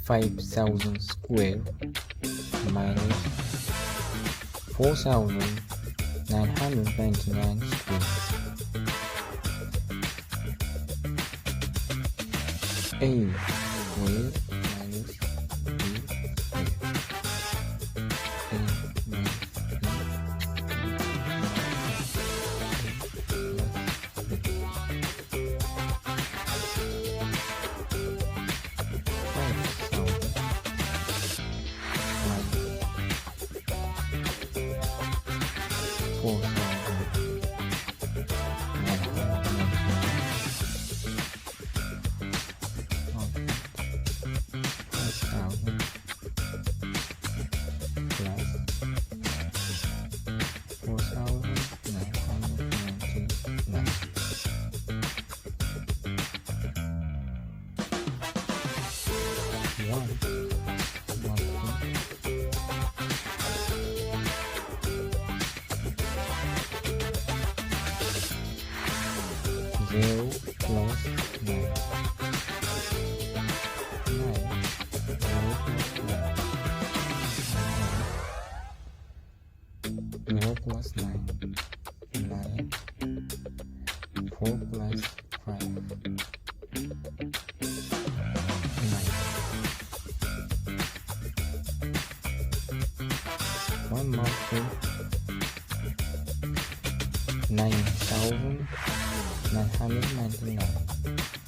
5,000 square minus 4,999 square. A square minus B square. A minus zero plus nine. Zero plus nine. Nine. 4 plus 5. 9. 1 more 2. 9,999.